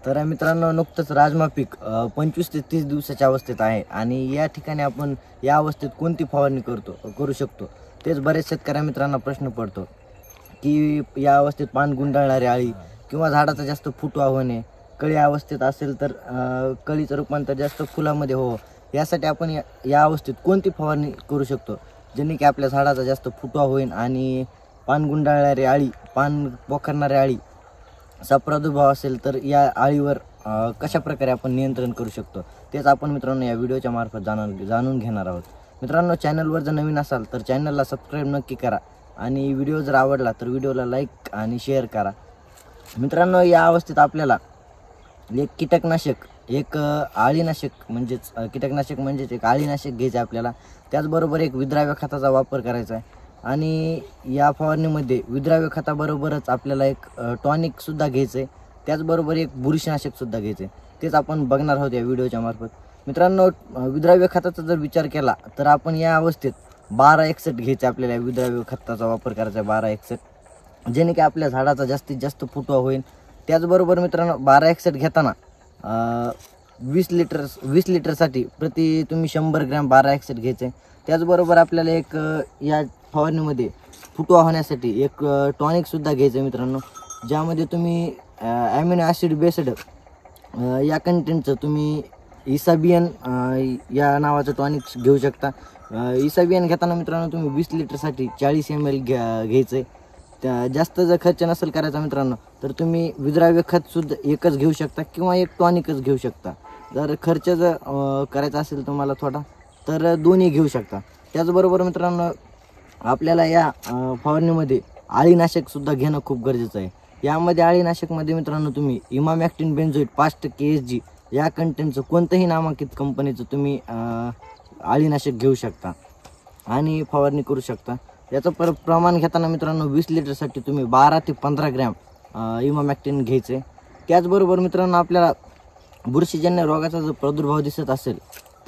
तर मित्रांनो, नुकतंच राजमा पीक 25 ते 30 दिवसाच्या अवस्थेत आहे आणि या ठिकाणी आपण या अवस्थेत कोणती फवारणी करू शकतो तेच बरेच शेतकऱ्या मित्रांना प्रश्न पडतो की या अवस्थेत पान गुंडाळणारी अळी किंवा झाडाचा जास्त फुटवा होणे, कळी अवस्थेत असेल तर कळीचं रूपांतर जास्त फुलामध्ये हो, यासाठी आपण या अवस्थेत कोणती फवारणी करू शकतो ज्याने की आपल्या झाडाचा जास्त फुटवा होईल आणि पान गुंडाळणारी अळी, पान पोखरणारी अळी असा प्रादुर्भाव असेल तर या अळीवर कशा प्रकारे आपण नियंत्रण करू शकतो तेच आपण मित्रांनो या व्हिडिओच्या मार्फत जाणून घेणार आहोत. मित्रांनो, चॅनलवर जर नवीन असाल तर चॅनलला सबस्क्राईब नक्की करा आणि व्हिडिओ जर आवडला तर व्हिडिओला लाईक आणि शेअर करा. मित्रांनो, या अवस्थेत आपल्याला एक कीटकनाशक, एक अळीनाशक म्हणजेच कीटकनाशक म्हणजेच एक अळीनाशक घ्यायचं आपल्याला. त्याचबरोबर एक विद्राव्य खताचा वापर करायचा आहे आणि या फवारणीमध्ये विद्राव्य खताबरोबरच आपल्याला एक टॉनिकसुद्धा घ्यायचं आहे. त्याचबरोबर एक बुरशीनाशकसुद्धा घ्यायचं आहे. तेच आपण बघणार आहोत या व्हिडिओच्या मार्फत. मित्रांनो, विद्राव्य खताचा जर विचार केला तर आपण या अवस्थेत 1261 घ्यायचं. आपल्याला विद्राव्य खताचा वापर करायचा आहे 1261, जेणे की आपल्या झाडाचा जास्तीत जास्त फुटवा होईल. त्याचबरोबर मित्रांनो, 1261 घेताना 20 लिटरसाठी प्रति तुम्ही 100 ग्रॅम 1261 घ्यायचं आहे. त्याचबरोबर आपल्याला एक या फवारणीमध्ये फुटवा होण्यासाठी एक टॉनिकसुद्धा घ्यायचं आहे मित्रांनो, ज्यामध्ये तुम्ही ॲमिनो ॲसिड बेस्ड या कंटेंटचं तुम्ही इसाबियन या नावाचं टॉनिक घेऊ शकता. इसाबियन घेताना मित्रांनो तुम्ही 20 लिटरसाठी 40 ml घ्यायचं आहे. त्या जास्त जर खर्च नसेल करायचा मित्रांनो तर तुम्ही विद्राव्य खतसुद्धा एकच घेऊ शकता किंवा एक टॉनिकच घेऊ शकता. जर खर्च जर करायचा असेल तुम्हाला थोडा तर दोन्ही घेऊ शकता. त्याचबरोबर मित्रांनो, आपल्याला या फवारणीमध्ये अळीनाशकसुद्धा घेणं खूप गरजेचं आहे. यामध्ये अळीनाशकमध्ये मित्रांनो तुम्ही इमामॅक्टिन बेंझोएट 5% SG या कंटेंटचं कोणतंही नामांकित कंपनीचं तुम्ही अळीनाशक घेऊ शकता आणि फवारणी करू शकता. याचं प्रमाण घेताना मित्रांनो 20 लिटरसाठी तुम्ही 12 ते 15 ग्रॅम इमामॅक्टिन घ्यायचं आहे. त्याचबरोबर मित्रांनो, आपल्याला बुरशीजन्य रोगाचा जर प्रादुर्भाव दिसत असेल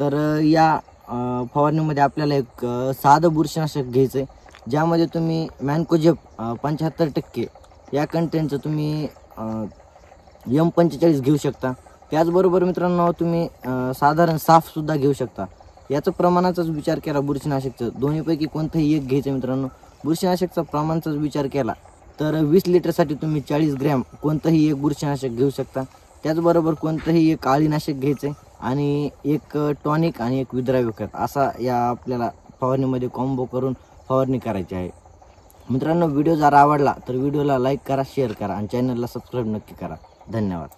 तर या फवारणीमध्ये आपल्याला एक साधं बुरशीनाशक घ्यायचं आहे, ज्यामध्ये तुम्ही मॅनकोजेब 75% या कंटेंटचं तुम्ही M45 घेऊ शकता. त्याचबरोबर मित्रांनो, तुम्ही साधारण साफसुद्धा घेऊ शकता. याचं प्रमाणाचाच विचार केला बुरशीनाशकचं, दोन्हीपैकी कोणतंही एक घ्यायचं मित्रांनो. बुरशीनाशकचा प्रमाणाचाच विचार केला तर 20 लिटरसाठी तुम्ही 40 ग्रॅम कोणतंही एक बुरशीनाशक घेऊ शकता. त्याचबरोबर कोणतंही एक अळीनाशक घ्यायचं आहे आणि एक टॉनिक आणि एक विद्राव्य खत असा या आपल्याला फवारणीमध्ये कॉम्बो करून फवारणी करायची आहे. मित्रांनो, व्हिडिओ जर आवडला तर व्हिडिओला लाईक करा, शेअर करा आणि चॅनलला सबस्क्राईब नक्की करा. धन्यवाद.